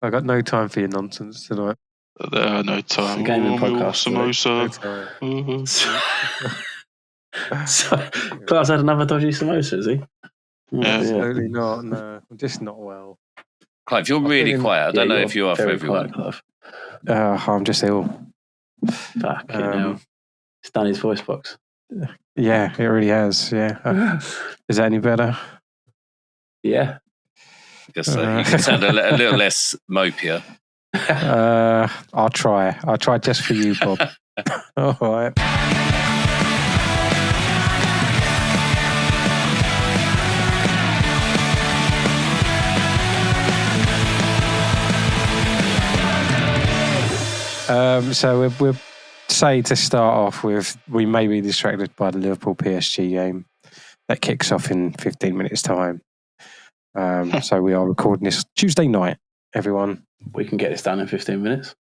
I got no time for your nonsense tonight. No time. It's a gaming podcast. Samosa. So, Clark's had another dodgy samosa, is he? Absolutely not. No, I'm just not well. Clive, you're really quiet. I don't know if you are for everyone. Quiet, I'm just ill. Fuck it now. It's done his voice box. Yeah, it really has. Yeah. Is that any better? Yeah. Guess so. You can sound a little less mopier. I'll try. I'll try just for you, Bob. All right. So we'll say to start off with, we may be distracted by the Liverpool PSG game that kicks off in 15 minutes' time. So we are recording this Tuesday night, everyone. We can get this done in 15 minutes.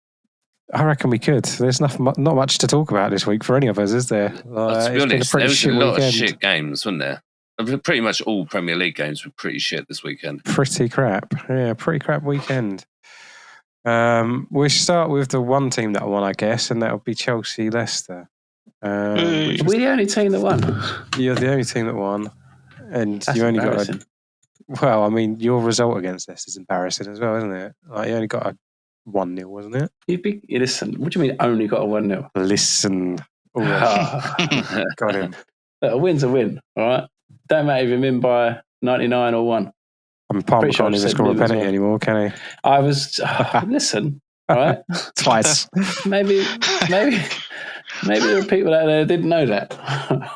I reckon we could. There's not much to talk about this week for any of us, is there? To be honest, there was a lot of shit games, wasn't there? Pretty much all Premier League games were pretty shit this weekend. Pretty crap. Yeah, pretty crap weekend. We'll start with the one team that won, I guess, and that would be Chelsea-Leicester. We're the only team that won. You're the only team that won. And That's you only got embarrassing. well, I mean, your result against Leicester is embarrassing as well, isn't it? Like, you only got a 1-0, wasn't it? Listen, what do you mean only got a 1-0? Listen. Got him. A win's a win, all right? Don't matter if you win by 99 or 1. Palmer can't even score a penalty anymore, can he? I was... listen, all right? Twice. Maybe there are people out there who didn't know that,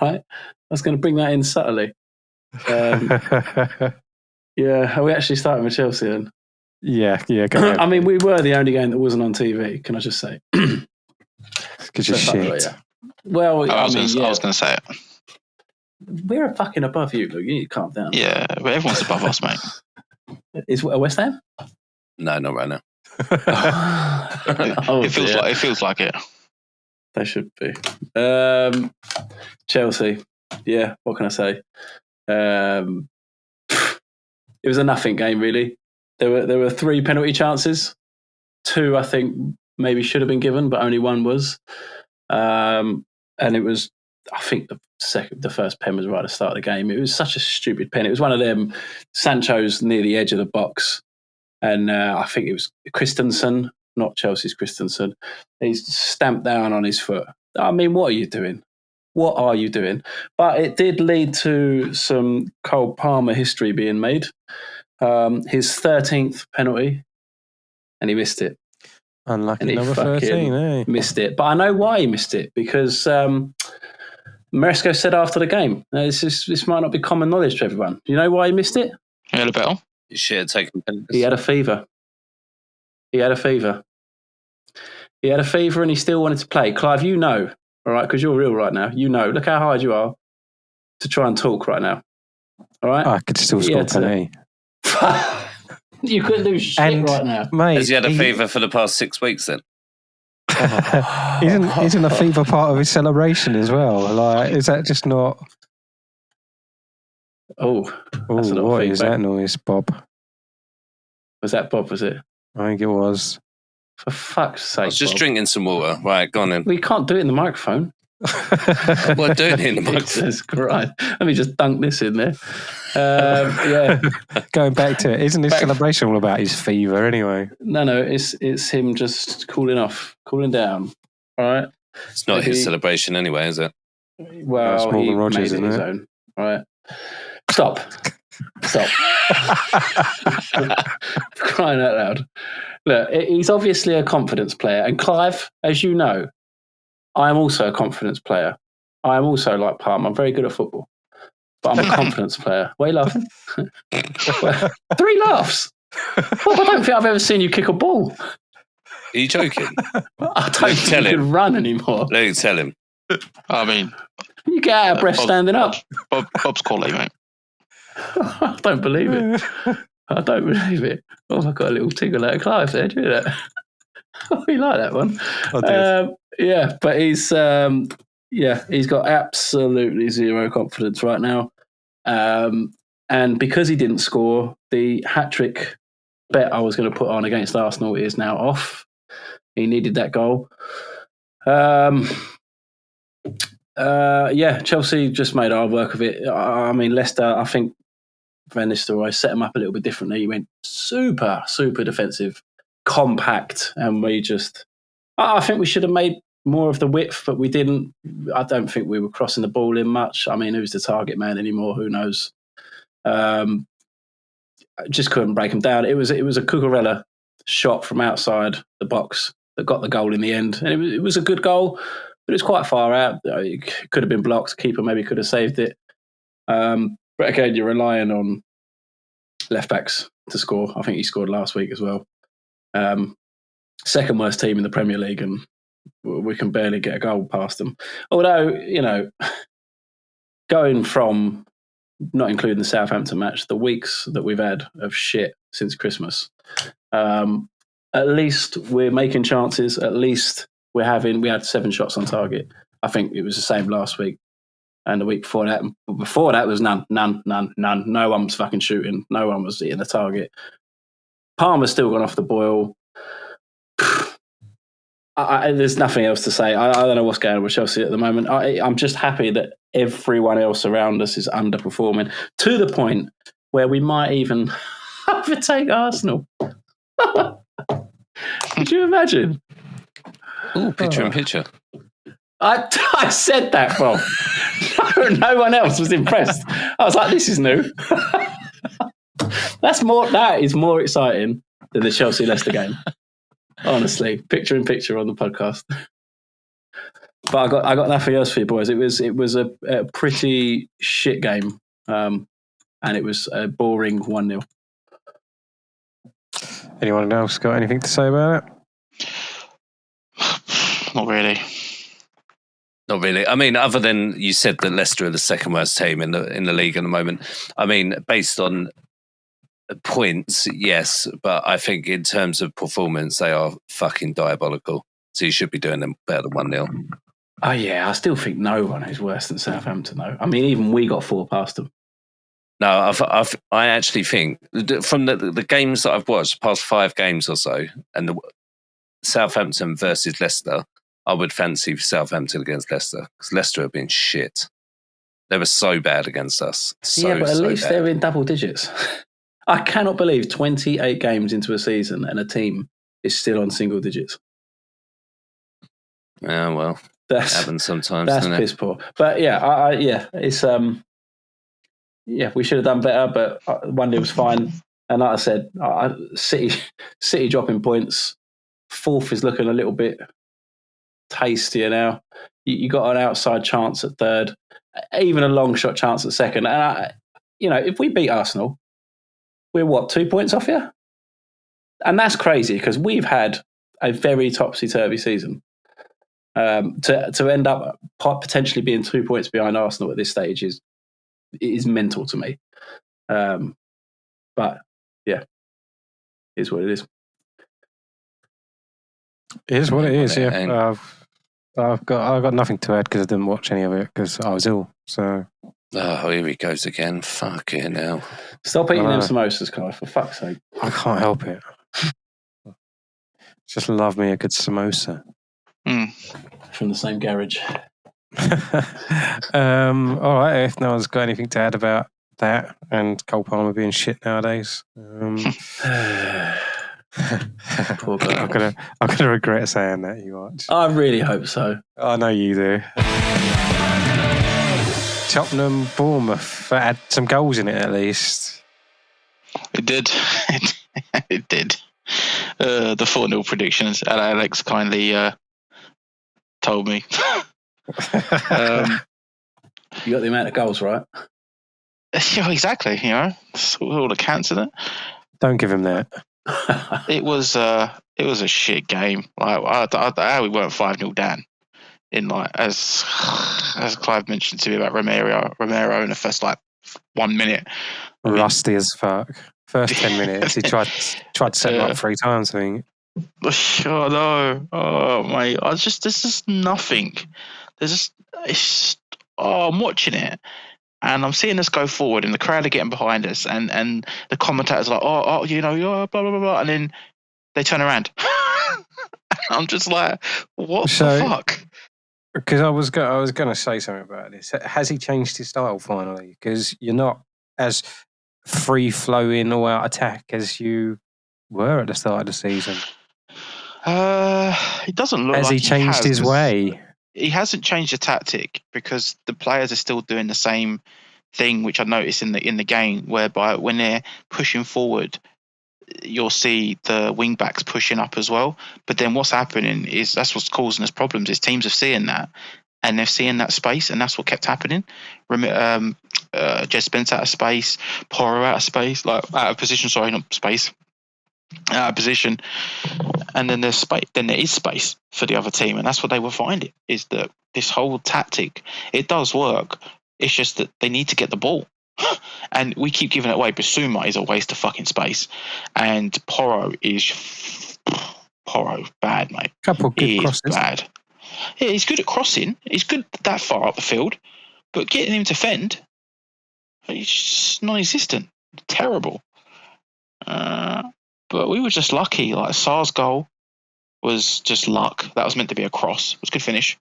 right? I was going to bring that in subtly. Yeah, are we actually starting with Chelsea then? Yeah, go ahead. I mean, we were the only game that wasn't on TV, can I just say? Because you're shit. Yeah. Well, I was going to say it. We're fucking above you, Luke. You need to calm down. Yeah, but everyone's above us, mate. Is West Ham? No, not right now. It feels like it. They should be. Chelsea. Yeah, what can I say? It was a nothing game, really. There were 3 penalty chances. 2, I think, maybe should have been given, but only 1 was. And it was, I think, the first pen was right at the start of the game. It was such a stupid pen. It was one of them. Sancho's near the edge of the box, and I think it was Christensen, not Chelsea's Christensen. He's stamped down on his foot. I mean, what are you doing? What are you doing? But it did lead to some Cole Palmer history being made. His 13th penalty, and he missed it. Unlucky number 13, eh? Missed it. But I know why he missed it, because Maresco said after the game, this might not be common knowledge to everyone. You know why he missed it? He had a bell. You should have taken penalties. He had a fever. He had a fever and he still wanted to play. Clive, you know, all right, because you're real right now. You know, look how hard you are to try and talk right now. All right? I could still score a penalty. You couldn't do shit right now. Mate, has he had a fever for the past 6 weeks then? Isn't a fever part of his celebration as well? Like, is that just not... Oh, what is that noise, Bob? Was that Bob, was it? I think it was. For fuck's sake, I was just Bob. drinking some water. Right, go on then. We can't do it in the microphone. We're doing it in the microphone. Jesus Christ. Let me just dunk this in there. Yeah. Going back to it, isn't this celebration all about his fever anyway? No, it's him just cooling down. All right? It's not his celebration anyway, is it? Well, he made Rogers, it his own. All right? Stop. Crying out loud. Look, he's obviously a confidence player. And Clive, as you know, I am also a confidence player. I am also like Palm. I'm very good at football. But I'm a confidence player. Why are you laughing? 3 laughs. Well, I don't think I've ever seen you kick a ball. Are you joking? I don't think you can run anymore. Luke, tell him. I mean... You get out of breath standing up. Bob's quality, mate. I don't believe it. Oh, I've got a little tingle out of Clive there. Do you hear that? Oh, you like that one? I did. Yeah, but he's got absolutely zero confidence right now. And because he didn't score, the hat-trick bet I was going to put on against Arsenal is now off. He needed that goal. Chelsea just made hard work of it. I mean, Leicester, I think Van Nistelrooy set them up a little bit differently. He went super, super defensive, compact, and I think we should have made more of the width, but we didn't. I don't think we were crossing the ball in much. I mean, who's the target man anymore? Who knows? Just couldn't break them down. It was a Cucurella shot from outside the box that got the goal in the end, and it was a good goal, but it was quite far out. It could have been blocked. Keeper maybe could have saved it. But again, you're relying on left backs to score. I think he scored last week as well. Second worst team in the Premier League, and we can barely get a goal past them. Although, going from not including the Southampton match, the weeks that we've had of shit since Christmas, at least we're making chances. At least we had 7 shots on target. I think it was the same last week. And the week before that was none. No one was fucking shooting. No one was hitting the target. Palmer's still gone off the boil. There's nothing else to say. I don't know what's going on with Chelsea at the moment. I'm just happy that everyone else around us is underperforming to the point where we might even overtake Arsenal. Could you imagine? Ooh, picture. I said that, Bob. No one else was impressed. I was like, this is new. That is more exciting than the Chelsea-Leicester game. Honestly, picture in picture on the podcast. But I got nothing else for you boys. It was a pretty shit game, and it was a boring 1-0. Anyone else got anything to say about it? Not really. Not really. I mean, other than you said that Leicester are the second worst team in the league at the moment. I mean, based on points, yes, but I think in terms of performance, they are fucking diabolical. So you should be doing them better than 1-0. Oh yeah, I still think no one is worse than Southampton though. I mean, even we got 4 past them. No, I actually think from the games that I've watched, past 5 games or so, and the Southampton versus Leicester, I would fancy Southampton against Leicester because Leicester have been shit. They were so bad against us. But at least they're in double digits. I cannot believe 28 games into a season and a team is still on single digits. Yeah, well, that happens sometimes. That's piss poor. But yeah, it's we should have done better. But 1-0 was fine. And like I said, City dropping points. 4th is looking a little bit tastier now. You got an outside chance at 3rd, even a long shot chance at 2nd. And if we beat Arsenal, we're 2 points off here? And that's crazy because we've had a very topsy-turvy season. To end up potentially being 2 points behind Arsenal at this stage is mental to me. But yeah, it is what it is. It is what it is. Yeah, I've got nothing to add because I didn't watch any of it because I was ill. So here he goes again. Fucking hell! Stop eating them samosas, Kai. For fuck's sake! I can't help it. Just love me a good samosa. From the same garage. All right. If no one's got anything to add about that and Cole Palmer being shit nowadays. Poor guy. I'm gonna regret saying that. You watch. I really hope so. I know you do. Tottenham, Bournemouth. That had some goals in it at least. It did. It did. The 4-0 predictions, and Alex kindly told me. You got the amount of goals right. Yeah, exactly. That's all the counts in it. Don't give him that. It was a shit game. Like, how we weren't 5-0 down in as Clive mentioned to me about Romero in the first 1 minute. Rusty as fuck. First 10 minutes, he tried to set him up 3 times. I think. Oh no! Oh mate, there's just nothing. I'm watching it, And I'm seeing us go forward, and the crowd are getting behind us, and the commentators are like, oh, blah blah blah blah, and then they turn around. I'm just like, what the fuck? Because I was going to say something about this. Has he changed his style finally? Because you're not as free flowing all out attack as you were at the start of the season. It doesn't look has like he changed his way? He hasn't changed the tactic because the players are still doing the same thing, which I noticed in the game, whereby when they're pushing forward, you'll see the wing backs pushing up as well. But then what's happening is that's what's causing us problems. Is teams are seeing that, and they're seeing that space, and that's what kept happening. Jed Spence out of space, Porro out of space, like out of position. Sorry, not space. Out of position, and then there's space. Then there is space for the other team, and that's what they were finding. Is that this whole tactic? It does work. It's just that they need to get the ball. And we keep giving it away. Basuma is a waste of fucking space, and Porro bad, mate. Couple good crosses. Bad. Yeah, he's good at crossing. He's good that far up the field, but getting him to fend, he's just non-existent. Terrible. But we were just lucky. Like Sarr's goal was just luck. That was meant to be a cross. It was a good finish,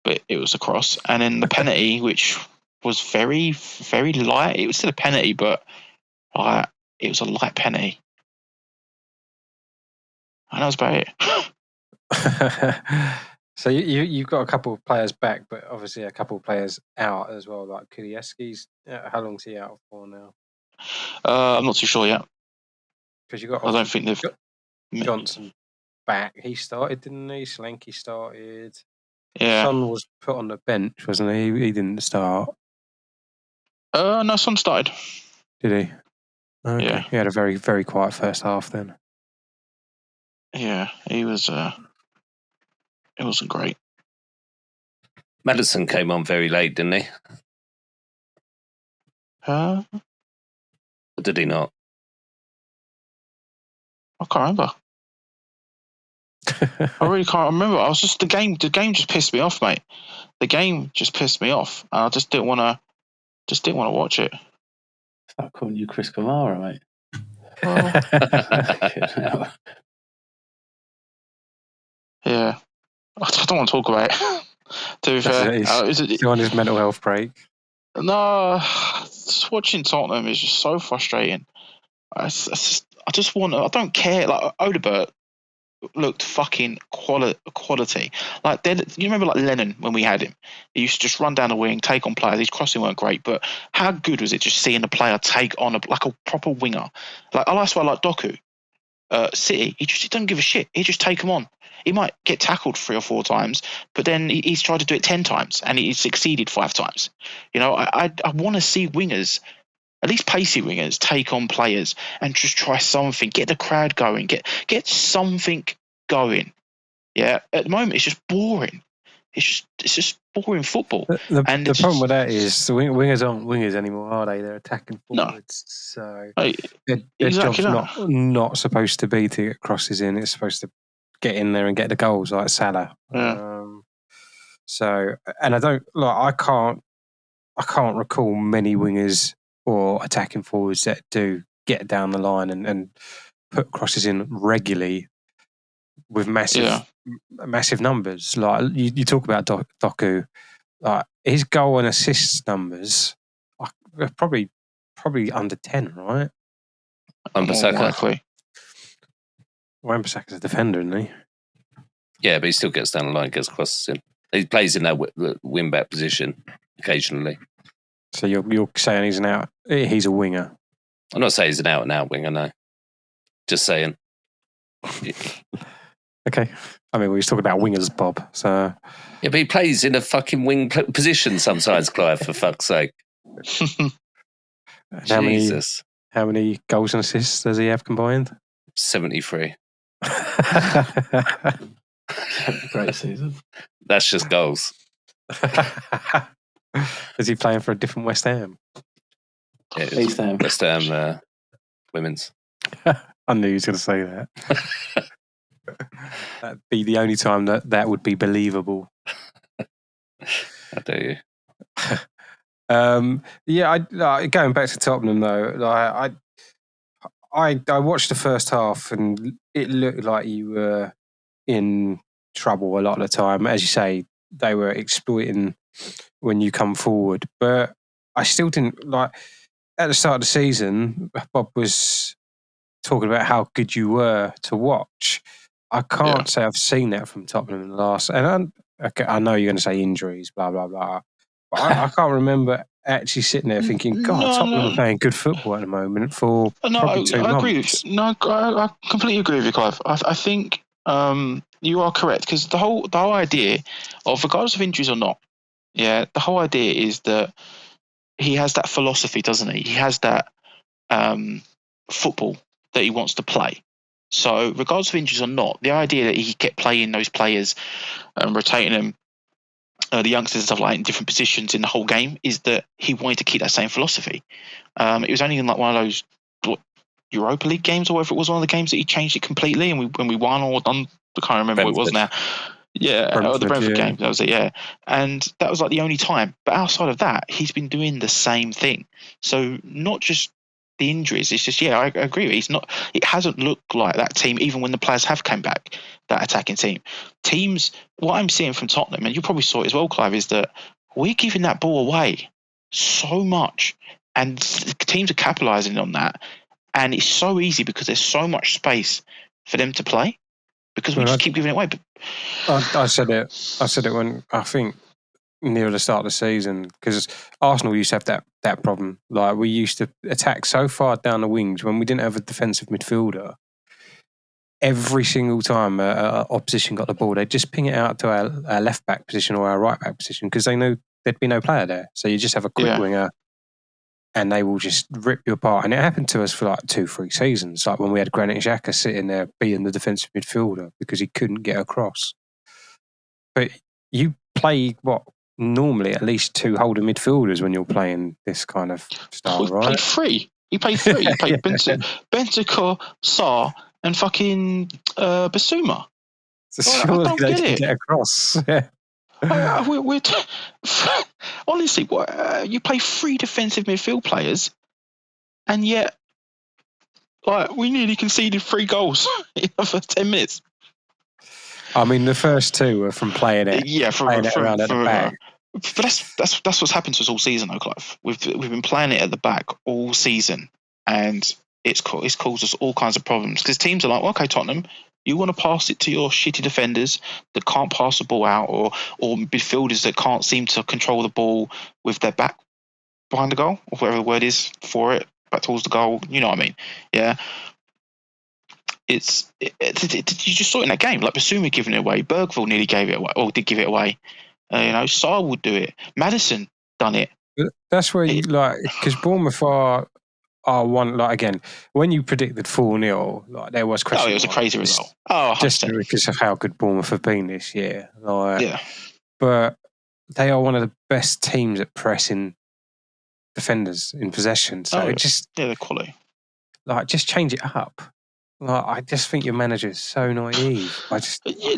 but it was a cross. And then the penalty, which was very, very light. It was still a penalty, but it was a light penalty. And that was about it. So you've got a couple of players back, but obviously a couple of players out as well. Like Kulievski's, how long's he out for now? I'm not too sure yet. Because you got. I don't think they've got Johnson back. He started, didn't he? Solanke started. Yeah. Son was put on the bench, wasn't he? He didn't start. No, Son started. Did he? Okay. Yeah. He had a very, very quiet first half then. Yeah, he was. It wasn't great. Maddison came on very late, didn't he? Or did he not? I can't remember. I really can't remember. I was just the game just pissed me off, mate. The game just pissed me off. And I just didn't want to watch it. Start calling you Chris Kamara, mate. Yeah. I don't want to talk about it. To be fair, is it on his mental health break? No, just watching Tottenham is just so frustrating. I don't care. Like Odebert looked fucking quality. Like you remember like Lennon when we had him? He used to just run down the wing, take on players. His crossing weren't great, but how good was it just seeing the player take on like a proper winger? Like that's why I like Doku. City, he doesn't give a shit. He just take them on. He might get tackled 3 or 4 times, but then he's tried to do it 10 times and he's succeeded 5 times. You know, I want to see wingers, at least pacey wingers, take on players and just try something, get the crowd going, get something going. Yeah, at the moment it's just boring. It's just boring football. The problem with that is the wingers aren't wingers anymore, are they? They're attacking forwards. No. So their job's not supposed to be to get crosses in. It's supposed to get in there and get the goals like Salah. Yeah. And I can't recall many wingers or attacking forwards that do get down the line and put crosses in regularly with massive numbers. Like you talk about Doku, his goal and assist numbers are probably under 10, right? Wan-Bissaka. Wan-Bissaka's a defender, isn't he? Yeah, but he still gets down the line, gets crosses in. He plays in that wing back position occasionally. So you're saying he's a winger? I'm not saying he's an out and out winger, no. Just saying. Okay. I mean, we was talking about wingers, Bob. So yeah, but he plays in a fucking wing position sometimes, Clive. For fuck's sake. Jesus. How many goals and assists does he have combined? 73. Great season. That's just goals. Is he playing for a different West Ham? Yeah, East Ham. West Ham women's. I knew he was going to say that. That'd be the only time that would be believable. How dare you? Yeah, going back to Tottenham though, I watched the first half and it looked like you were in trouble a lot of the time. As you say, they were exploiting when you come forward, but I still didn't like. At the start of the season, Bob was talking about how good you were to watch. I can't say I've seen that from Tottenham in the last. And I know you're going to say injuries, blah blah blah. But I can't remember actually sitting there thinking, God, Tottenham are playing good football at the moment for probably 2 months. I agree with you. No, I completely agree with you, Clive. I think you are correct because the whole idea of regardless of injuries or not, the whole idea is that he has that philosophy, doesn't he? He has that football that he wants to play. So regardless of injuries or not, the idea that he kept playing those players and rotating them, the youngsters and stuff like that in different positions in the whole game, is that he wanted to keep that same philosophy. It was only in like one of those Europa League games or whatever it was, one of the games that he changed it completely and we won or done. I can't remember what it was now. Yeah, the Brentford game. That was it, yeah. And that was like the only time. But outside of that, he's been doing the same thing. So not just the injuries, it's just, I agree. It hasn't looked like that team, even when the players have come back, that attacking team. Teams, what I'm seeing from Tottenham, and you probably saw it as well, Clive, is that we're giving that ball away so much. And teams are capitalising on that. And it's so easy because there's so much space for them to play because we just keep giving it away. I said it when I think near the start of the season because Arsenal used to have that problem. Like we used to attack so far down the wings when we didn't have a defensive midfielder. Every single time opposition got the ball, they'd just ping it out to our left back position or our right back position because they know there'd be no player there. So you just have a quick winger. And they will just rip you apart. And it happened to us for like 2-3 seasons, like when we had Granit Xhaka sitting there being the defensive midfielder because he couldn't get across. But you play, normally at least 2 holding midfielders when you're playing this kind of style, right? Played 3. You played 3. You played Bentancur, Sarr, and fucking Basuma. So surely they can get across. Yeah. Honestly, you play 3 defensive midfield players, and yet, we nearly conceded 3 goals in the first 10 minutes. I mean, the first 2 were from playing it. Around at the back. But that's what's happened to us all season, though, Clive. We've been playing it at the back all season, and it's caused us all kinds of problems because teams are like, well, okay, Tottenham, you want to pass it to your shitty defenders that can't pass the ball out, or midfielders that can't seem to control the ball with their back behind the goal, or whatever the word is for it, back towards the goal. You know what I mean? Yeah. You just saw it in that game. Like Basuma giving it away, Bergville nearly gave it away, or did give it away. Sarr would do it. Madison done it. That's where you because Bournemouth are one, again, when you predicted 4-0, there was question. Oh, it was a crazy result. Oh, 100%. Just because of how good Bournemouth have been this year. Yeah. But they are one of the best teams at pressing defenders in possession. So they're quality. Just change it up. I just think your manager is so naive.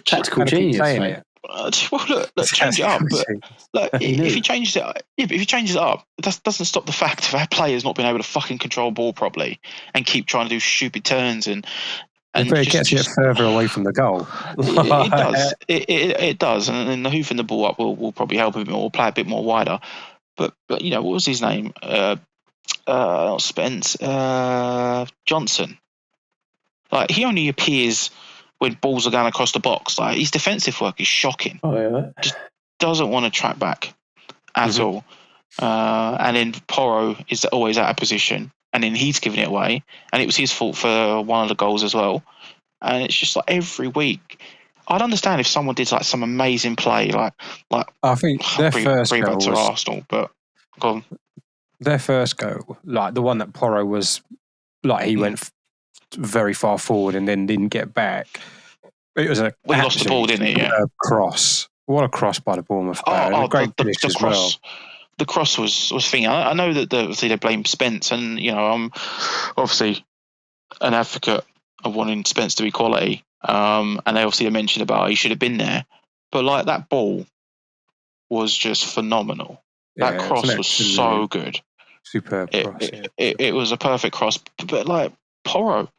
Tactical genius, mate. Look, change it up. But if he changes it up, that doesn't stop the fact of our players not being able to fucking control ball properly and keep trying to do stupid turns and it gets you further away from the goal. It does. It does, and then the hoofing the ball up will probably help him or play a bit more wider. But what was his name? Not Spence. Johnson. He only appears when balls are going across the box. His defensive work is shocking. Oh yeah. Just doesn't want to track back at all. And then Porro is always out of position, and then he's giving it away, and it was his fault for one of the goals as well. And it's just every week. I'd understand if someone did some amazing play, I think their first goal was Arsenal, but go on. Their first goal, the one that Porro was he went very far forward and then didn't get back. It was we lost the ball, didn't he? Yeah. Cross. What a cross by the Bournemouth player. A great finish as well. The cross was thing. I know that they blame Spence, and I'm obviously an advocate of wanting Spence to be quality. And they obviously mentioned about he should have been there, but that ball was just phenomenal. That cross was so good. Superb cross. It was a perfect cross. But like Porro,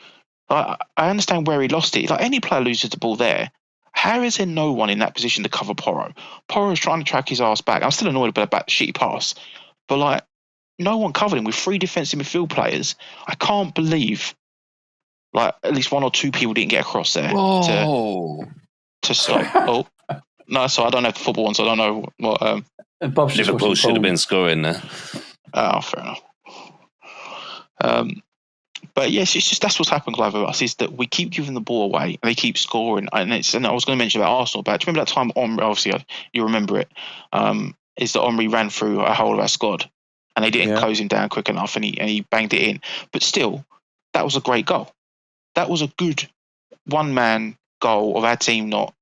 I understand where he lost it. Like any player loses the ball there. How is there no one in that position to cover Porro? Porro's trying to track his ass back. I'm still annoyed about the shitty pass, but like no one covered him with 3 defensive midfield players. I can't believe like at least 1 or 2 people didn't get across there to stop. Oh no, so I don't have the football one, so I don't know what. Liverpool should have been scoring there. Oh, fair enough. But yes, it's just that's what's happened, Clive, with us is that we keep giving the ball away and they keep scoring. And I was going to mention about Arsenal, but do you remember that time Omri, obviously you remember it, is that Omri ran through a whole of our squad and they didn't close him down quick enough and he banged it in. But still, that was a great goal. That was a good one-man goal of our team not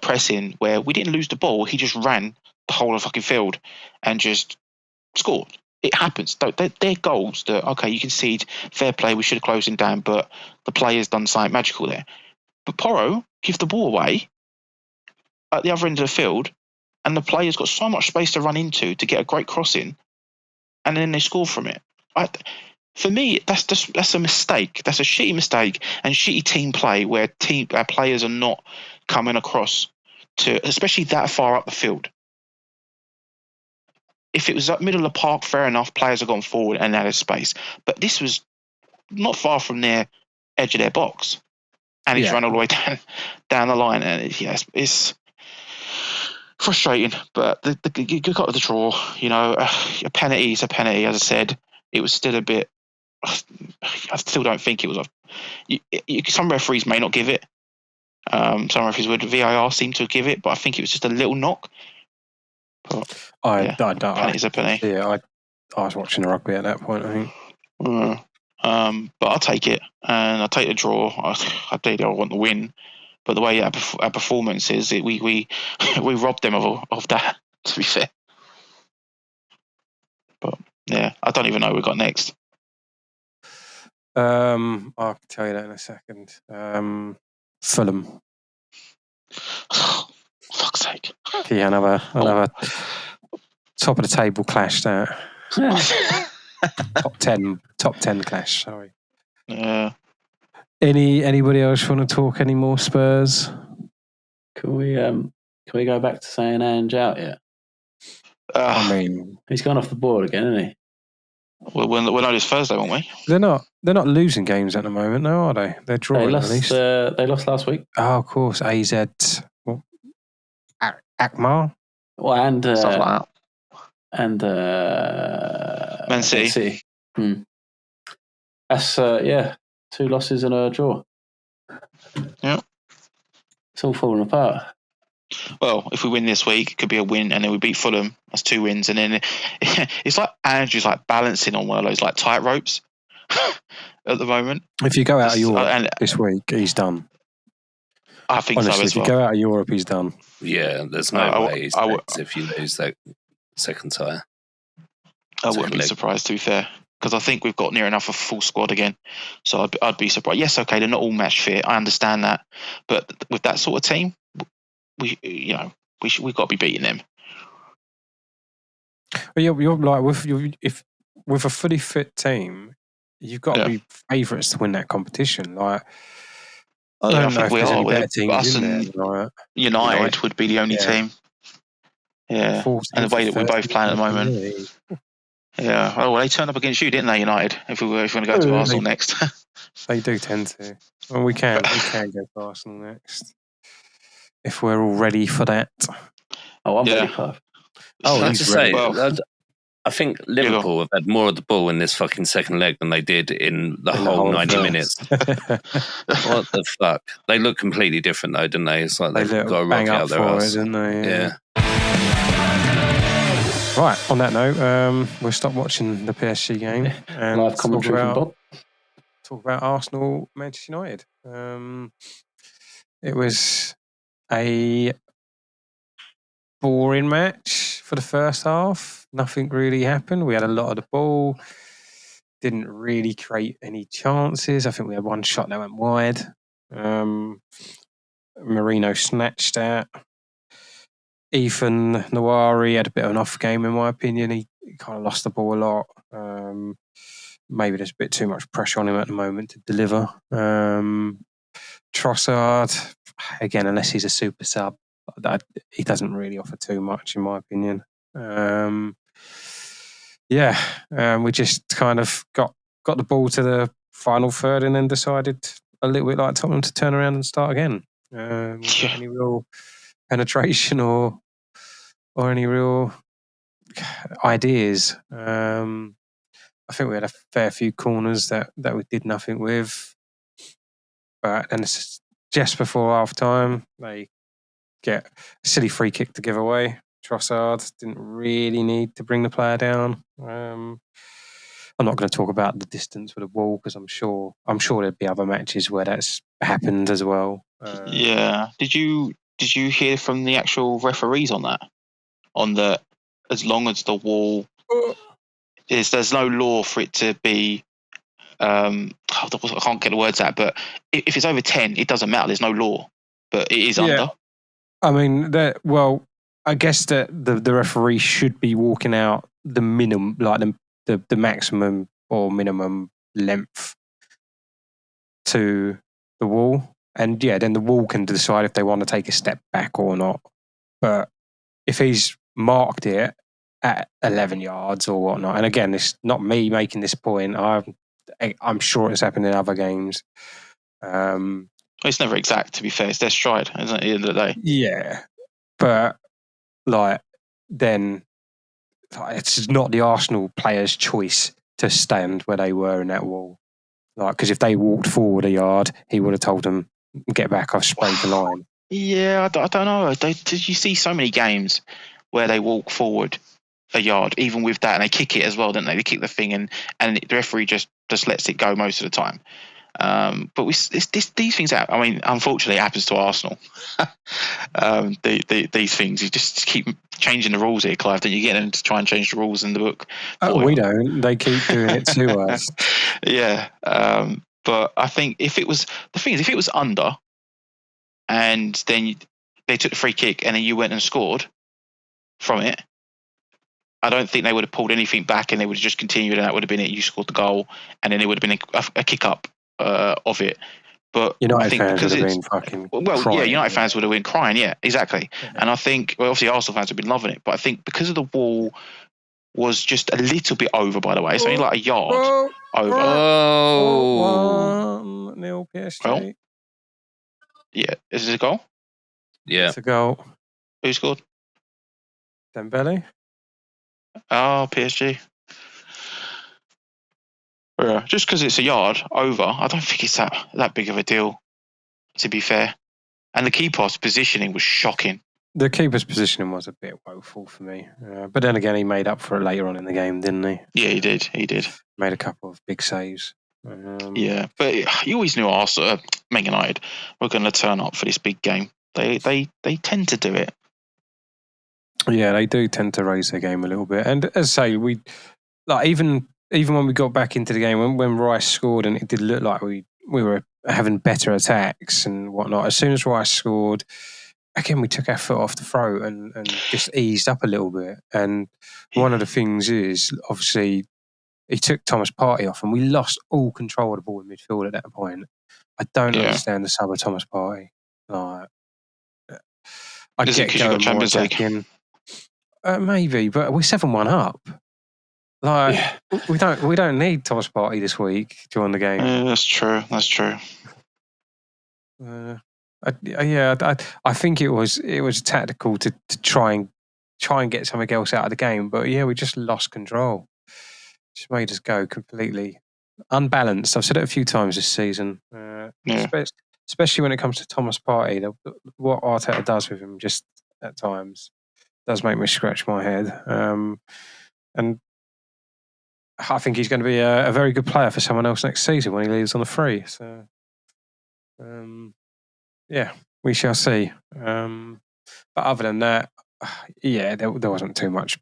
pressing, where we didn't lose the ball. He just ran the whole of the fucking field and just scored. It happens. They're goals that, okay, you concede, fair play, we should have closed him down, but the player's done something magical there. But Porro give the ball away at the other end of the field, and the player's got so much space to run into to get a great cross in, and then they score from it. For me, that's a mistake. That's a shitty mistake and shitty team play where our players are not coming across to, especially that far up the field. If it was up middle of the park, fair enough, players have gone forward and added space. But this was not far from their edge of their box. And he's run all the way down the line. And it's frustrating. But you got the draw. You know, a penalty is a penalty. As I said, it was still a bit... I still don't think it was... some referees may not give it. Some referees would. VAR seemed to give it, but I think it was just a little knock. But, penalty's a penalty. Yeah, I was watching the rugby at that point, I think. But I'll take it, and I'll take the draw. I want the win, but the way our performance is, we robbed them of that. To be fair, but yeah, I don't even know what we got next. I'll tell you that in a second. Fulham. Fuck's sake! Yeah, another top of the table clash. That top 10 clash. Sorry. Yeah. Anybody else want to talk any more Spurs? Can we go back to saying Ange out yet? I mean, he's gone off the board again, isn't he? We'll know this Thursday, won't we? They're not losing games at the moment, though, are they? They're drawing at least. They lost last week. Oh, of course. AZ. Akmar. Well, and stuff like that. And Man City. That's 2 losses and a draw. Yeah. It's all falling apart. Well, if we win this week, it could be a win, and then we beat Fulham. That's 2 wins, and then it's like Andrew's like balancing on one of those like tight ropes at the moment. If you go out of Europe this week, he's done. I think honestly, so as well. If you go out of Europe, he's done. Yeah, there's no way he's next if you lose that second tie. I wouldn't be surprised, to be fair, because I think we've got near enough a full squad again. So I'd be surprised. Yes, okay, they're not all match fit. I understand that, but with that sort of team, we've got to be beating them. Well, you're like with a fully fit team, you've got to be favourites to win that competition. Like, I don't know if there's any better teams in there. Like, United would be the only team. Yeah, and the way that we're both playing at the moment. Really. Yeah. Oh, well, they turned up against you, didn't they, United? If we want to go to Arsenal next. They do tend to. Well, we can go to Arsenal next if we're all ready for that. Oh, I'm ready for it. Oh, he's ready. I think Liverpool have had more of the ball in this fucking second leg than they did in the whole 90 minutes. What the fuck? They look completely different, though, don't they? It's like they've got a rocket out their ass. Didn't they? Yeah. Right, on that note, we'll stop watching the PSG game and live commentary from Bob. Talk about Arsenal, Manchester United. It was a boring match for the first half. Nothing really happened. We had a lot of the ball. Didn't really create any chances. I think we had one shot that went wide. Marino snatched that. Ethan Nawari had a bit of an off game, in my opinion. He kind of lost the ball a lot. Maybe there's a bit too much pressure on him at the moment to deliver. Trossard, again, unless he's a super sub, he doesn't really offer too much, in my opinion. We just kind of got the ball to the final third and then decided, a little bit like Tottenham, to turn around and start again. Without any real penetration or any real ideas. I think we had a fair few corners that we did nothing with. But then it's just before half time, they get a silly free kick to give away. Trossard didn't really need to bring the player down. I'm not going to talk about the distance with the ball because I'm sure there'd be other matches where that's happened as well. Yeah. Did you hear from the actual referees on that? On the, as long as the wall there's no law for it to be. I can't get the words out, but if it's over 10, it doesn't matter. There's no law, but it is under. I mean, I guess that the referee should be walking out the minimum, like the maximum or minimum length to the wall, and then the wall can decide if they want to take a step back or not. But if he's marked it at 11 yards or whatnot, and again, it's not me making this point. I'm sure it's happened in other games. It's never exact, to be fair. It's their stride, isn't it, at the end of the day? Yeah, but then it's not the Arsenal players' choice to stand where they were in that wall. Because if they walked forward a yard, he would have told them, "Get back! I've sprayed the line." Yeah, I don't know. Did you see so many games where they walk forward a yard, even with that, and they kick it as well, don't they? They kick the thing, and the referee just lets it go most of the time. But these things happen. I mean, unfortunately, it happens to Arsenal. These things, you just keep changing the rules here, Clive. Then you get them to try and change the rules in the book. We don't. They keep doing it to us. Yeah. But I think if it was under, and then they took the free kick, and then you went and scored from it, I don't think they would have pulled anything back, and they would have just continued, and that would have been it. You scored the goal, and then it would have been a kick up of it. But United fans would have been fucking crying. United fans would have been crying. Yeah, exactly. Yeah. And I think, obviously, Arsenal fans have been loving it. But I think because of the wall was just a little bit over, by the way, it's only like a yard over. 1-0 PSG. Well, yeah, is it a goal? Yeah, it's a goal. Who scored? Dembele. Oh, PSG. Yeah, just because it's a yard over, I don't think it's that big of a deal, to be fair. And the keeper's positioning was shocking. The keeper's positioning was a bit woeful for me. But then again, he made up for it later on in the game, didn't he? Yeah, he did. Made a couple of big saves. Yeah, but you always knew Arsenal, Man United, were going to turn up for this big game. They tend to do it. Yeah, they do tend to raise their game a little bit. And as I say, we even when we got back into the game, when Rice scored, and it did look like we were having better attacks and whatnot. As soon as Rice scored, again, we took our foot off the throat and just eased up a little bit. And one of the things is, obviously, he took Thomas Partey off, and we lost all control of the ball in midfield at that point. I don't understand the sub of Thomas Partey. I get going more attacking. Maybe, but we're 7-1 up. We don't need Thomas Partey this week during the game. That's true. I think it was tactical to try and get something else out of the game, but we just lost control. Just made us go completely unbalanced. I've said it a few times this season, especially when it comes to Thomas Partey. What Arteta does with him just at times does make me scratch my head. And I think he's going to be a very good player for someone else next season when he leaves on the free. So, we shall see. But other than that, there wasn't too much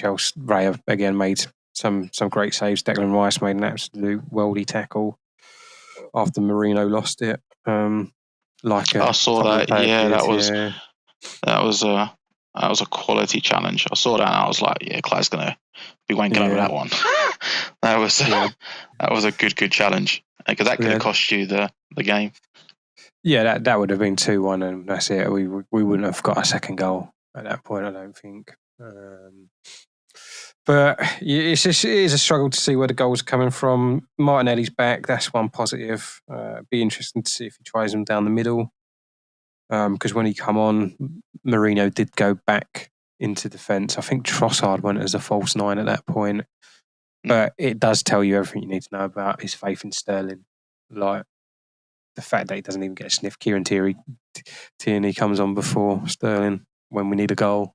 else. Raya again made some great saves. Declan Rice made an absolute worldy tackle after Marino lost it. I saw that. Yeah, that was That was a quality challenge. I saw that and I was like, yeah, Clyde's going to be wanking over that one. That was a good challenge because that could have cost you the game. Yeah, that would have been 2-1 and that's it. We wouldn't have got a second goal at that point, I don't think. But it is a struggle to see where the goal's coming from. Martinelli's back. That's one positive. Be interesting to see if he tries them down the middle. Because when he come on, Mourinho did go back into defence. I think Trossard went as a false 9 at that point. But it does tell you everything you need to know about his faith in Sterling. Like the fact that he doesn't even get a sniff. Kieran Tierney comes on before Sterling when we need a goal.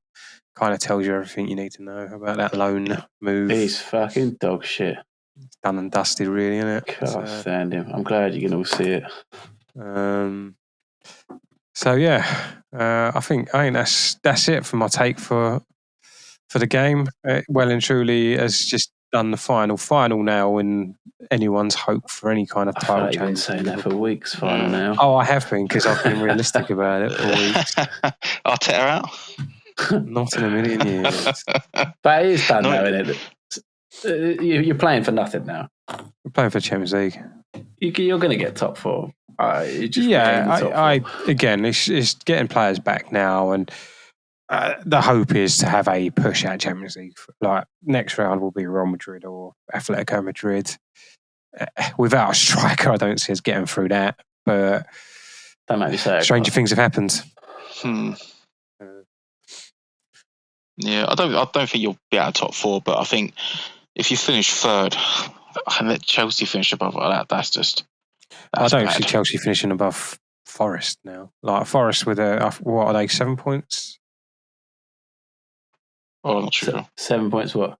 Kind of tells you everything you need to know about that loan move. He's fucking dog shit. It's done and dusted, really, isn't it? Can't stand him. I'm glad you can all see it. So yeah, I think that's it for my take for the game. Well and truly has just done the final now in anyone's hope for any kind of title I've been saying that for weeks. Final now. Oh, I have been because I've been realistic about it for weeks. Arteta out. Not in a million years. But it is done now, isn't it? You're playing for nothing now. We're playing for Champions League. You're going to get top 4. Again, it's getting players back now, and the hope is to have a push at Champions League. Like next round will be Real Madrid or Atletico Madrid. Without a striker, I don't see us getting through that. But don't make me say it. Stranger things have happened. Yeah, I don't think you'll be out of top 4, but I think if you finish 3rd and let Chelsea finish above that, that's I don't bad. see Chelsea finishing above Forest now. Like Forest with what are they, 7 points? Oh, I'm not sure. 7 points what?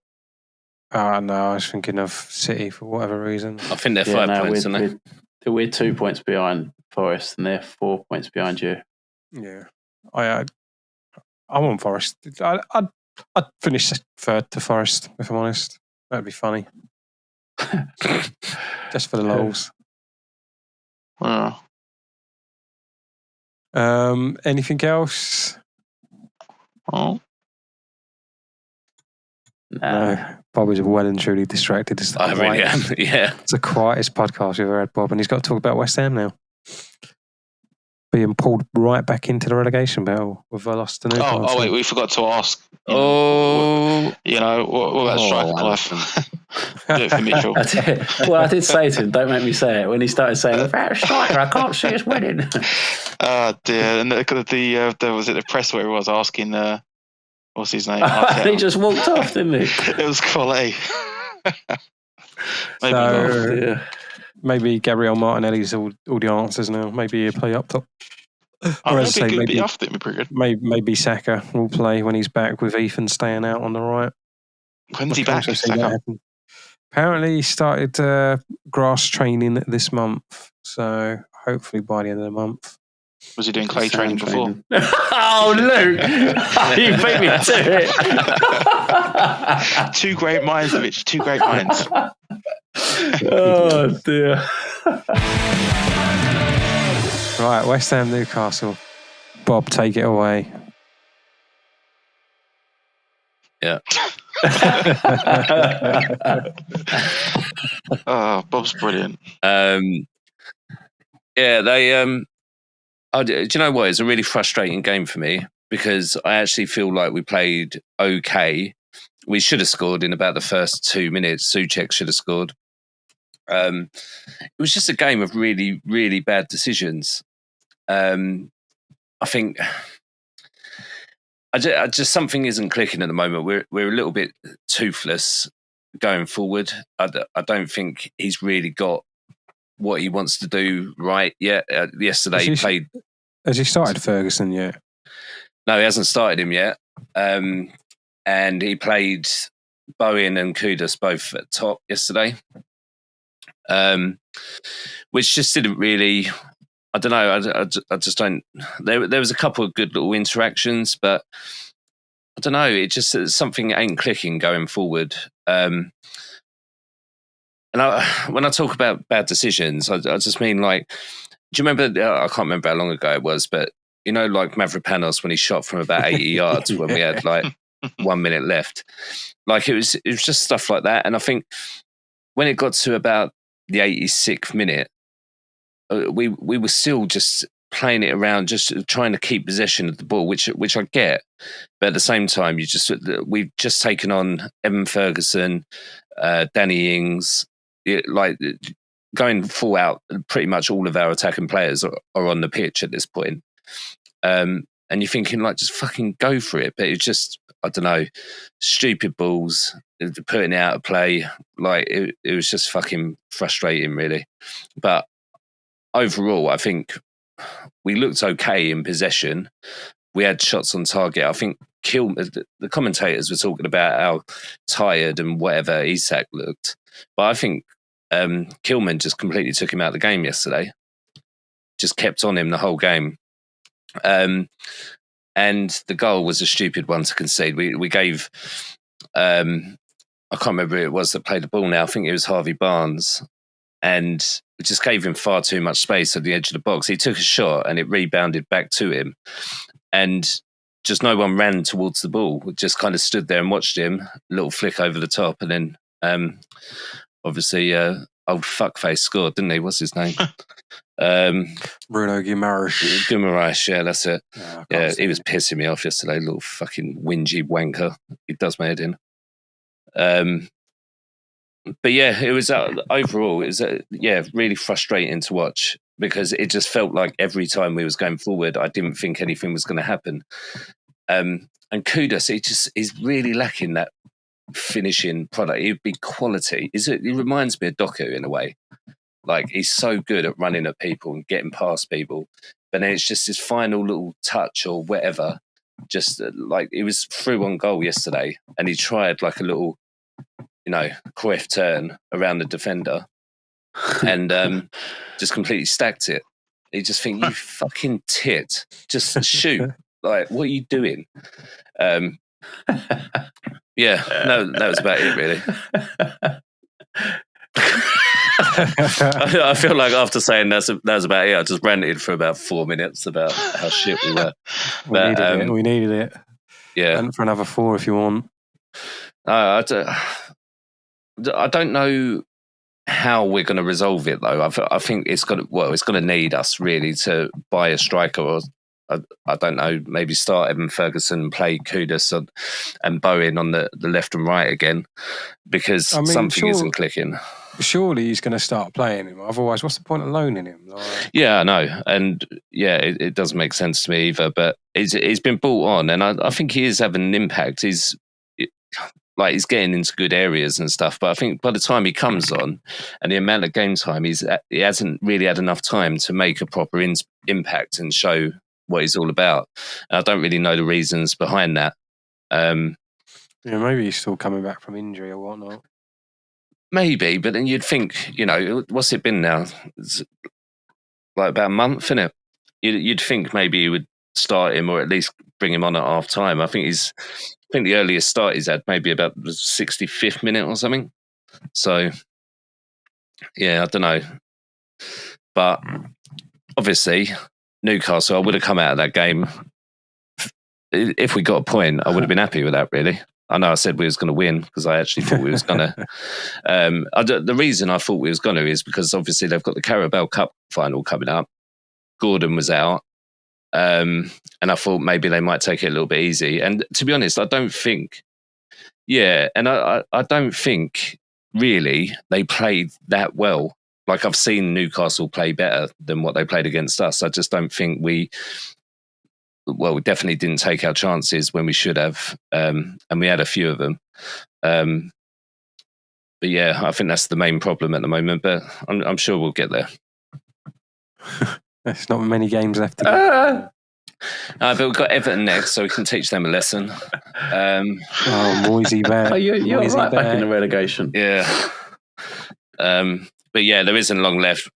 No, I was thinking of City for whatever reason. I think they're 5 points, aren't they? We're 2 points behind Forest and they're 4 points behind you. Yeah. I want Forest. I'd finish 3rd to Forest, if I'm honest. That'd be funny. Just for the lols. Anything else? Oh. No. Bob is well and truly distracted. I really am, yeah. It's the quietest podcast we've ever had, Bob, and he's got to talk about West Ham now. Being pulled right back into the relegation battle with a loss to Newcastle. Oh, wait, we forgot to ask. What about striker, Clive? Do it for Mitchell. I did say to him, don't make me say it. When he started saying, without a striker, I can't see us winning. Oh, dear. And was it the press where he was asking, what's his name? He just walked off, didn't he? It was quality. Maybe Gabriel Martinelli's all the answers now. Maybe he'll play up top. Maybe Saka will play when he's back with Ethan staying out on the right. When's he back? Saka? Apparently he started grass training this month. So hopefully by the end of the month. Was he doing clay training before? Oh, Luke! You beat me to it. 2 great minds, Mitch. 2 great minds. Oh, dear. Right, West Ham Newcastle. Bob, take it away. Yeah. Oh, Bob's brilliant. Yeah, they. Do you know what? It's a really frustrating game for me because I actually feel like we played okay. We should have scored in about the first 2 minutes. Souček should have scored. It was just a game of really, really bad decisions. I think I just something isn't clicking at the moment. We're a little bit toothless going forward. I don't think he's really got what he wants to do right yet. Yesterday he played. Has he started Ferguson yet? No, he hasn't started him yet. And he played Bowen and Kudus both at top yesterday, which just didn't really. I don't know. I just don't. There was a couple of good little interactions, but I don't know. It just something ain't clicking going forward. And when I talk about bad decisions, I just mean like, do you remember? I can't remember how long ago it was, but you know, like Mavropanos when he shot from about 80 yards when we had like 1 minute left. Like it was just stuff like that. And I think when it got to about the 86th minute, we were still just playing it around, just trying to keep possession of the ball, which I get. But at the same time, we've just taken on Evan Ferguson, Danny Ings, like going full out. Pretty much all of our attacking players are on the pitch at this point. And you're thinking, like, just fucking go for it. But it's just, I don't know, stupid balls, putting it out of play. Like, it was just fucking frustrating, really. But overall, I think we looked okay in possession. We had shots on target. I think the commentators were talking about how tired and whatever Isak looked. But I think Kilman just completely took him out of the game yesterday. Just kept on him the whole game. And the goal was a stupid one to concede. We gave, I can't remember who it was that played the ball now. I think it was Harvey Barnes. And we just gave him far too much space at the edge of the box. He took a shot and it rebounded back to him. And just no one ran towards the ball. We just kind of stood there and watched him. A little flick over the top. And then obviously old fuckface scored, didn't he? What's his name? Bruno Guimaraes. Guimaraes, yeah, that's it. Yeah, he was pissing me off yesterday, little fucking whingy wanker. He does my head in. But yeah, it was overall, it was really frustrating to watch because it just felt like every time we was going forward, I didn't think anything was going to happen. And Kudus, he's really lacking that finishing product. It would be quality. It reminds me of Doku in a way. Like, he's so good at running at people and getting past people. But then it's just his final little touch or whatever. Just like, it was through on goal yesterday and he tried like a little, Cruyff turn around the defender and just completely stacked it. You just think, you fucking tit, just shoot. Like, what are you doing? No, that was about it, really. I feel like after saying that was about it, I just ranted for about 4 minutes about how shit we were. We needed it. Yeah. And for another 4 if you want. I don't know how we're going to resolve it, though. I think it's going to need us really to buy a striker, or I don't know, maybe start Evan Ferguson and play Kudus and Bowen on the left and right again, because something isn't clicking. Surely he's going to start playing him. Otherwise, what's the point of loaning him? Yeah, I know. And yeah, it doesn't make sense to me either. But he's been brought on, and I think he is having an impact. He's getting into good areas and stuff. But I think by the time he comes on and the amount of game time, he hasn't really had enough time to make a proper impact and show what he's all about. And I don't really know the reasons behind that. Maybe he's still coming back from injury or whatnot. Maybe, but then you'd think, what's it been now? It's like about a month, isn't it? You'd think maybe he would start him or at least bring him on at half time. I think the earliest start he's had maybe about the 65th minute or something. So, yeah, I don't know. But obviously, Newcastle, I would have come out of that game. If we got a point, I would have been happy with that, really. I know I said we was going to win because I actually thought we was going to. The reason I thought we was going to is because obviously they've got the Carabao Cup final coming up. Gordon was out. And I thought maybe they might take it a little bit easy. And to be honest, I don't think really they played that well. Like, I've seen Newcastle play better than what they played against us. I just don't think we definitely didn't take our chances when we should have. And we had a few of them. But yeah, I think that's the main problem at the moment, but I'm sure we'll get there. There's not many games left to go. But we've got Everton next, so we can teach them a lesson. Moisey back. You're right back in the relegation. Yeah. But yeah, there isn't long left.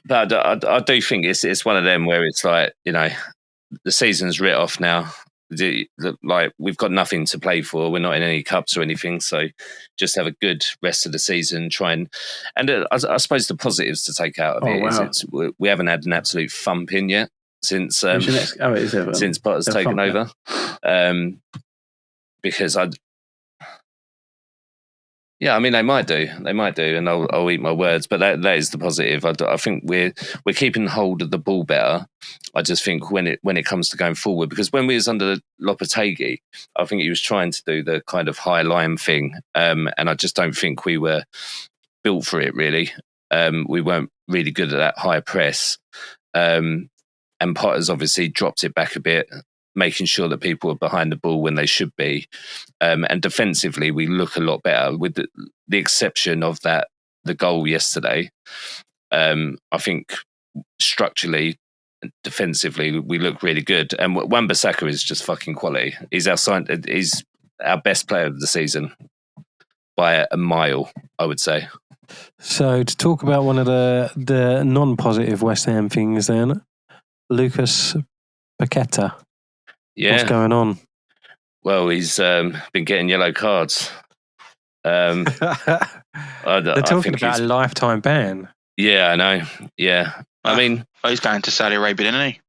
But I do think it's one of them where it's like, the season's writ off now. Like, we've got nothing to play for. We're not in any cups or anything. So just have a good rest of the season. I suppose the positives to take out of is we haven't had an absolute thump in yet. since Who's your next? Oh, it is Everton. since Potter's They're taken fine, over. Because I mean, they might do, and I'll eat my words. But that is the positive. I think we're keeping hold of the ball better. I just think when it comes to going forward, because when we was under Lopetegui, I think he was trying to do the kind of high line thing, and I just don't think we were built for it really. We weren't really good at that high press, and Potter's obviously dropped it back a bit, making sure that people are behind the ball when they should be. And defensively, we look a lot better with the exception of the goal yesterday. I think structurally, defensively, we look really good. And Wan-Bissaka is just fucking quality. He's our best player of the season by a mile, I would say. So to talk about one of the non-positive West Ham things then, Lucas Paqueta. Yeah. What's going on? Well, he's been getting yellow cards. They're talking about a lifetime ban. Yeah, I know. Yeah. I mean... he's going to Saudi Arabia, isn't he?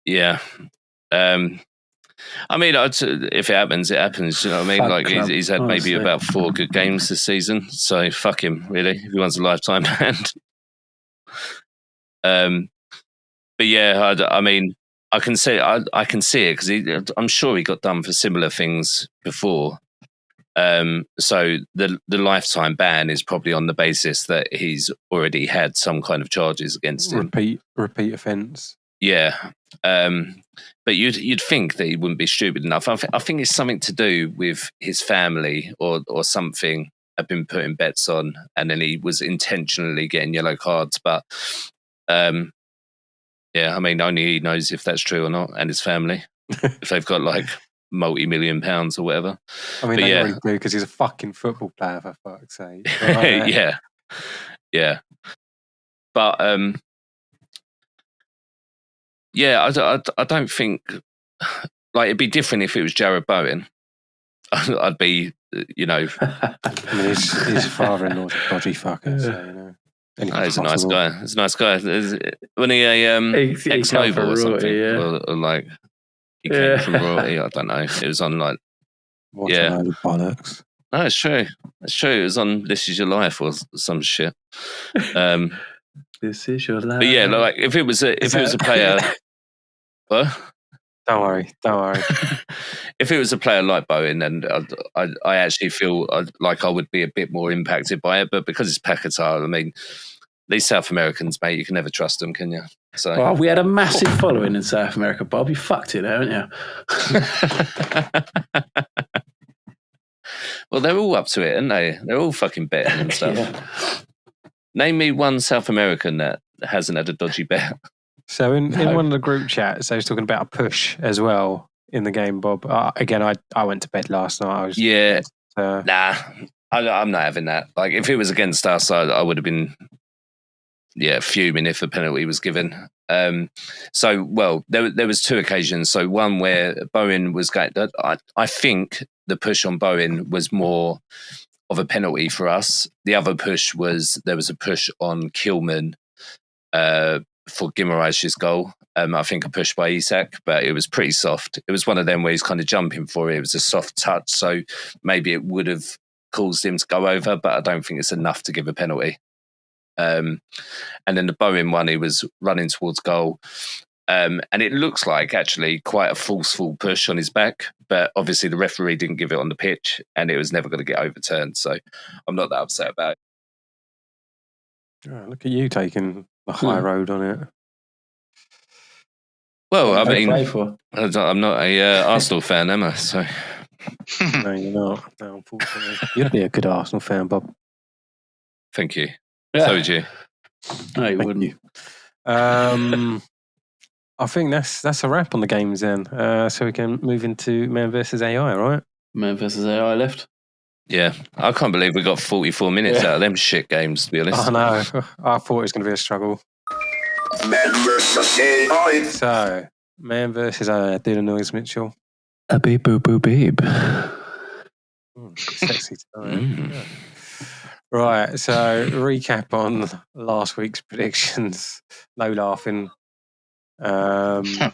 Yeah. I mean, if it happens, it happens. You know what I mean? Fuck like club, he's had honestly. maybe about 4 good games this season. So fuck him, really. If he wants a lifetime ban. But yeah, I mean, I can see it because I'm sure he got done for similar things before. So the lifetime ban is probably on the basis that he's already had some kind of charges against him. Repeat offence. Yeah. But you'd think that he wouldn't be stupid enough. I think it's something to do with his family or something. I've been putting bets on, and then he was intentionally getting yellow cards. But yeah, I mean, only he knows if that's true or not, and his family, if they've got like multi-million pounds or whatever. I mean, they already do because he's a fucking football player, for fuck's sake. But, yeah. But yeah, I don't think like it'd be different if it was Jared Bowen. I'd be, you know. I mean, his father-in-law's a dodgy fucker, so you know. He's a nice guy. He's a nice guy. When he ex-Noble or something, or like he came from royalty. I don't know. It was on like bollocks. No, it's true. It's true. It was on This Is Your Life or some shit. This is your life. But yeah, like if it was a player, what? Don't worry. If it was a player like Bowen, then I actually feel like I would be a bit more impacted by it. But because it's Paquetá, I mean, these South Americans, mate, you can never trust them, can you? So, well, we had a massive following in South America, Bob. You fucked it, haven't you? Well, they're all up to it, aren't they? They're all fucking betting and stuff. Yeah. Name me one South American that hasn't had a dodgy bet. So in one of the group chats, I was talking about a push as well in the game, Bob. Again, I went to bed last night. Nah, I'm not having that. Like, if it was against us, I would have been, fuming if a penalty was given. So, well, there was 2 occasions. So one where Bowen was going. I think the push on Bowen was more of a penalty for us. The other push there was a push on Kilman for Guimaraes' goal. I think a push by Isak, but it was pretty soft. It was one of them where he's kind of jumping for it. It was a soft touch, so maybe it would have caused him to go over, but I don't think it's enough to give a penalty. And then the Bowen one, he was running towards goal. And it looks like actually quite a forceful push on his back, but obviously the referee didn't give it on the pitch and it was never going to get overturned. So I'm not that upset about it. Oh, look at you taking the high road on it. Well, I mean, I'm not a Arsenal fan, am I? So. No, you're not. No, unfortunately. You'd be a good Arsenal fan, Bob. Thank you. Yeah. So would you. No, you wouldn't. I think that's a wrap on the games then. So we can move into Man versus AI, right? Man versus AI left. Yeah, I can't believe we got 44 minutes out of them shit games, to be honest. I know. I thought it was going to be a struggle. Man versus AI. So, Man versus AI. Do the noise, Mitchell. A beep, boop, boop, beep. Sexy tonight. Yeah. Right, so recap on last week's predictions. No laughing. AI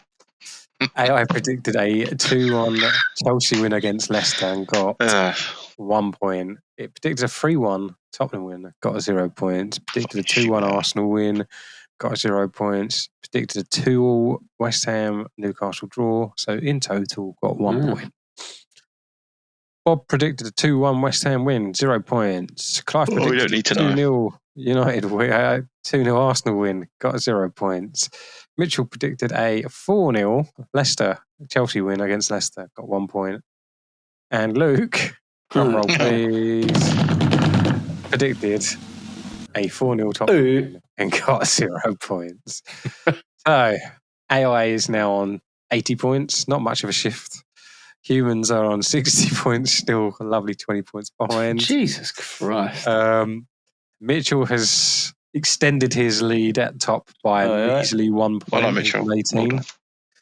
predicted a 2-1 Chelsea win against Leicester and got 1 point. It predicted a 3-1 Tottenham win, got 0 points. Predicted a 2-1 Arsenal win, got 0 points. Predicted a 2-2 West Ham Newcastle draw. So in total, got 1 point. Bob predicted a 2-1 West Ham win, 0 points. Clive predicted a 2-0 United win, 2-0 Arsenal win, got 0 points. Mitchell predicted a 4-0 Leicester Chelsea win against Leicester, got 1 point. And Luke, drum roll please, predicted a 4-0 Tottenham win and got 0 points. So AI is now on 80 points, not much of a shift. Humans are on 60 points, still a lovely 20 points behind. Jesus Christ. Mitchell has extended his lead at top by a measly 1 point. Well, Mitchell. 18.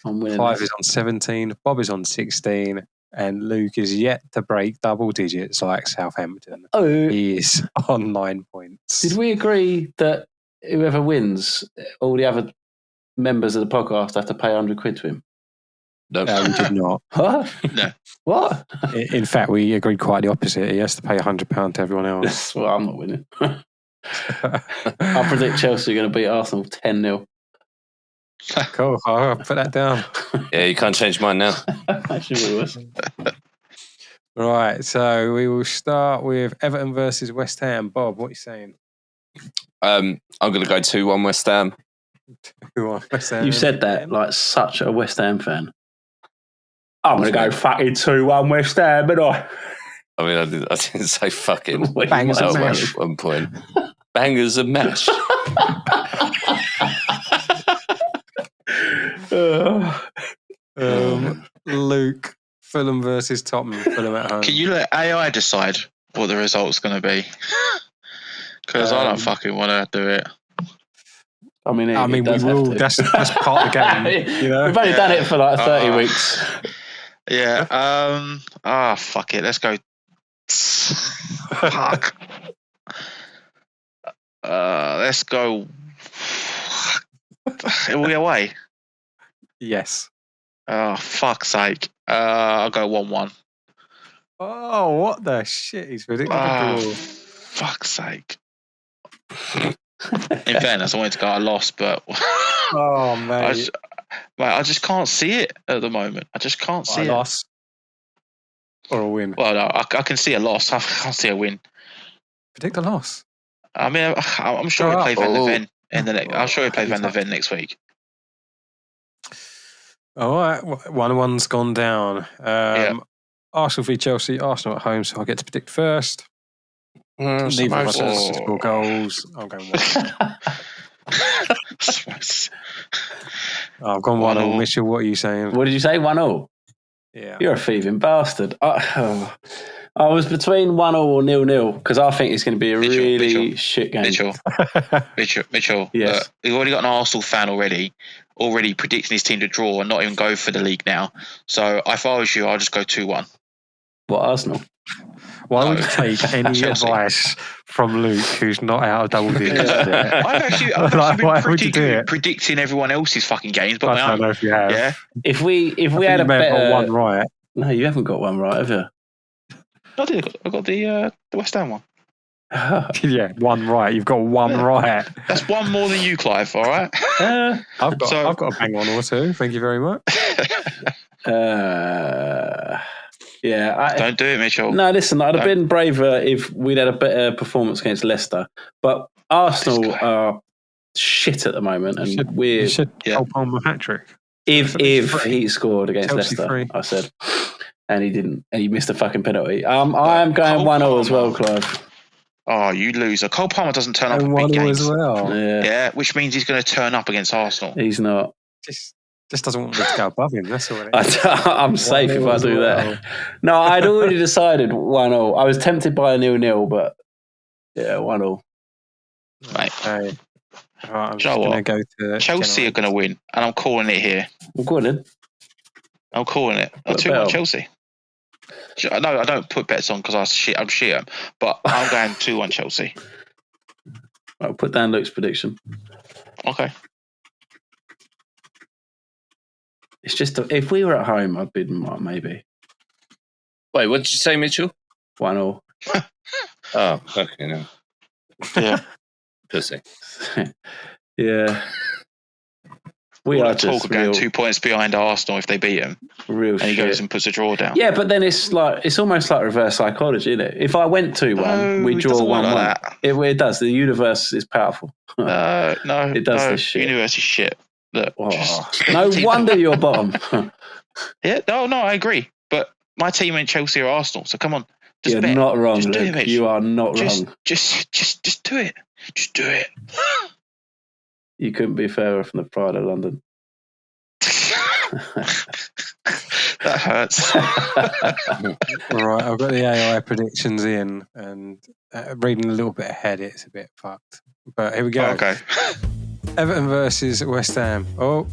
I'm winning. Clive is on 17. Bob is on 16. And Luke is yet to break double digits like Southampton. He is on 9 points. Did we agree that whoever wins, all the other members of the podcast have to pay 100 quid to him? No, we did not. What? No. What? In fact, we agreed quite the opposite. He has to pay £100 to everyone else. Well, I'm not winning. I predict Chelsea are going to beat Arsenal 10-0. Cool. I'll put that down. Yeah, you can't change mine now. Actually, it was. Right, so we will start with Everton versus West Ham. Bob, what are you saying? I'm going to go 2-1 West Ham. West Ham. You said that like such a West Ham fan. I'm going to go fucking 2-1 West Ham, but I mean, I didn't say fucking. Bangers and mash. 1 point. Bangers and mash. Luke, Fulham versus Tottenham. Fulham at home. Can you let AI decide what the result's going to be? Because I don't fucking want to do it. I mean, we will. That's part of the game. You know? We've only done it for like 30 weeks. Yeah. Fuck it. Let's go. Fuck. Let's go. Are we away? Yes. Oh, fuck's sake. I'll go 1-1. Oh, what the shit? He's predicted fuck's sake. In fairness, I wanted to go a loss, but oh mate, I just can't see it at the moment. I just can't see a loss or a win. Well, no, I can see a loss. I can't see a win. Predict a loss. I mean, I'm sure we play Van der Ven in the next. I'm sure we play Van der Ven next week. All right, 1-1's gone down. Arsenal v Chelsea. Arsenal at home, so I'll get to predict first. Neither of us has score goals. I'm going 1. I've gone 1-0. Mitchell, what are you saying? What did you say? 1-0? Yeah. You're a thieving bastard. I was between 1-0 or 0-0 because I think it's going to be a really shit game. Mitchell. Yes. We've already got an Arsenal fan already predicting his team to draw and not even go for the league now. So if I was you, I'll just go 2-1. What, Arsenal? Why would you take any advice from Luke, who's not out of double digits? I've actually been pretty good at predicting everyone else's fucking games, but I don't know if you have. Yeah. If we had a better one right. No, you haven't got one right, have you? I got the West Ham one. Yeah, one right. You've got one right. That's one more than you, Clive. All right. I've got a bang one or two. Thank you very much. Yeah, don't do it, Mitchell. No, listen, I'd have been braver if we'd had a better performance against Leicester. But Arsenal are shit at the moment, and we should help on the hat trick. If he scored against Chelsea Leicester, free. I said, and he didn't, and he missed a fucking penalty. I am going 1-0 as well, Clive. Oh, you loser! Cole Palmer doesn't turn up at big games as well. Yeah, which means he's going to turn up against Arsenal. He's not. Just doesn't want me to go above him. That's all it is. I'm safe if I do that. No, I'd already decided 1-0. I was tempted by a 0-0, but yeah, 1-0. Mate, right, I'm just going to go to Chelsea are going to win, and I'm calling it here. Well, go on then. I'm calling it. 2-1 Chelsea. No, I don't put bets on because I'm shit. But I'm going 2-1 Chelsea. I'll put down Luke's prediction. Okay. It's just if we were at home, I'd be maybe Wait, what did you say, Mitchell? 1-1. Oh, okay, no. Yeah. Pussy. Yeah. We All are that talk just of going real, 2 points behind Arsenal if they beat him, real and he shit. goes and puts a draw down. Yeah, but then it's almost like reverse psychology, isn't it? If I went 2-1, we it draw doesn't work 1-1. like that. It does. The universe is powerful. No, It does this shit. Universe is shit. Look, No wonder you're bottom. Yeah, no, I agree. But my team ain't Chelsea or Arsenal, so come on. Just You're bet. not wrong, Just do Luke. it, Mitch. You are not just, wrong. Just do it. Just do it. You couldn't be fairer from the pride of London. That hurts. Right, I've got the AI predictions in, and reading a little bit ahead, it's a bit fucked. But here we go. Okay. Everton versus West Ham. Oh,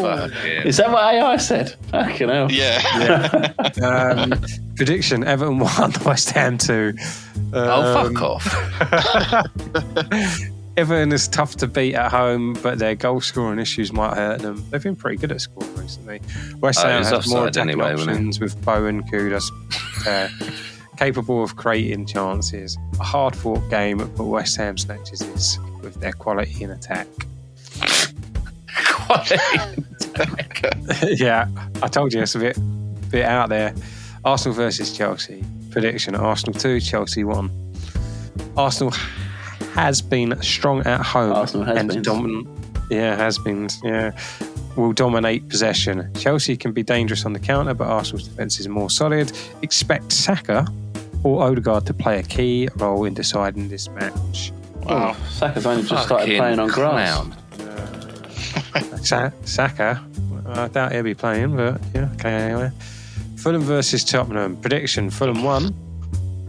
fuck yeah. Is that what AI said? Fucking hell. Yeah. Prediction: Everton 1, West Ham 2. Fuck off. Everton is tough to beat at home, but their goal scoring issues might hurt them. They've been pretty good at scoring recently. West Ham has more attacking options with Bowen, Kudus, capable of creating chances. A hard-fought game, but West Ham snatches this with their quality in attack. Yeah, I told you it's a bit out there. Arsenal versus Chelsea. Prediction: Arsenal 2, Chelsea 1. Arsenal has been strong at home and dominant. Yeah, has been. Yeah, will dominate possession. Chelsea can be dangerous on the counter, but Arsenal's defence is more solid. Expect Saka or Odegaard to play a key role in deciding this match. Wow. Saka's only just started playing on grass. Saka, I doubt he'll be playing, but yeah, okay, anyway. Fulham versus Tottenham. Prediction: Fulham 1,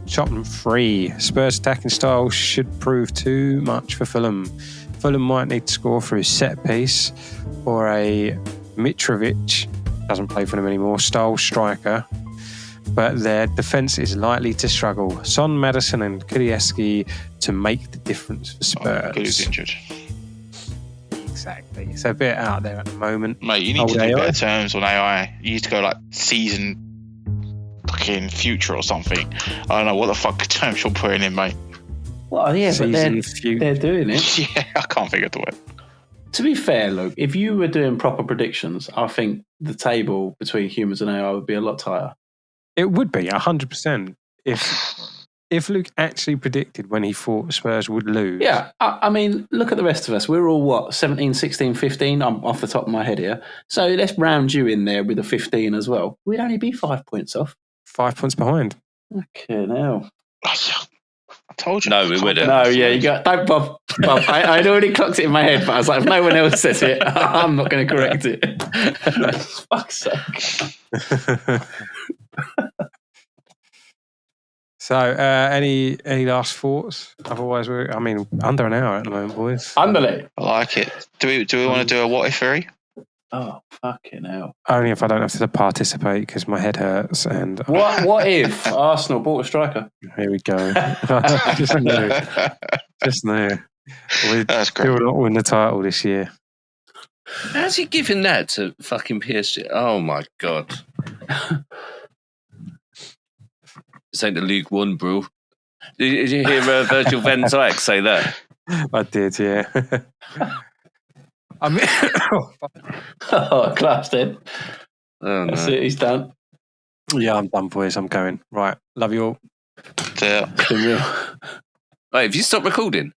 Tottenham 3. Spurs' attacking style should prove too much for Fulham. Fulham might need to score through set piece or a Mitrovic, doesn't play for them anymore, style striker, but their defence is likely to struggle. Son, Maddison and Kulievski to make the difference for Spurs. Who's injured? Exactly. It's a bit out there at the moment. Mate, you need to do better terms on AI. You need to go like season fucking future or something. I don't know what the fuck terms you're putting in, mate. Well, yeah, but they're doing it. Yeah, I can't think of the word. To be fair, look, if you were doing proper predictions, I think the table between humans and AI would be a lot tighter. It would be 100% if Luke actually predicted when he thought Spurs would lose. Yeah, I mean, look at the rest of us. We're all, what, 17, 16, 15? I'm off the top of my head here. So let's round you in there with a 15 as well. We'd only be 5 points off. 5 points behind. Okay, now. I told you. No, we wouldn't. No, yeah, you got. Don't, Bob. I'd already clocked it in my head, but I was like, if no one else says it, I'm not going to correct it. Fuck's sake. So, any last thoughts? Otherwise, we're under an hour at the moment, boys. Underlay. I like it. Do we want to do a what if theory? Oh, fucking hell. Only if I don't have to participate because my head hurts. And What if Arsenal bought a striker? Here we go. Just knew. We That's great. still not win the title this year. How's he giving that to fucking PSG? Oh my god. This ain't the League One, bro. Did you hear Virgil van Dijk say that? I did, yeah. I mean, Class then. Oh, That's no. it, he's done. yeah, I'm done, boys. I'm going. Right. Love you all. Yeah. It's been real. Wait, have you stopped recording?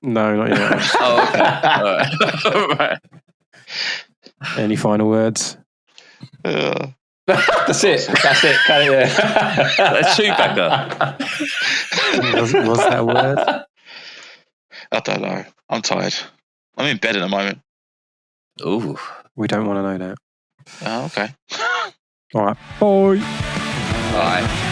No, not yet. Oh, okay. All right. All right. Any final words? That's it. Cut it there. That's Chewbacca. Was that a word? I don't know. I'm tired. I'm in bed at the moment. Ooh. We don't want to know that. Oh, okay. All right. Bye. Bye.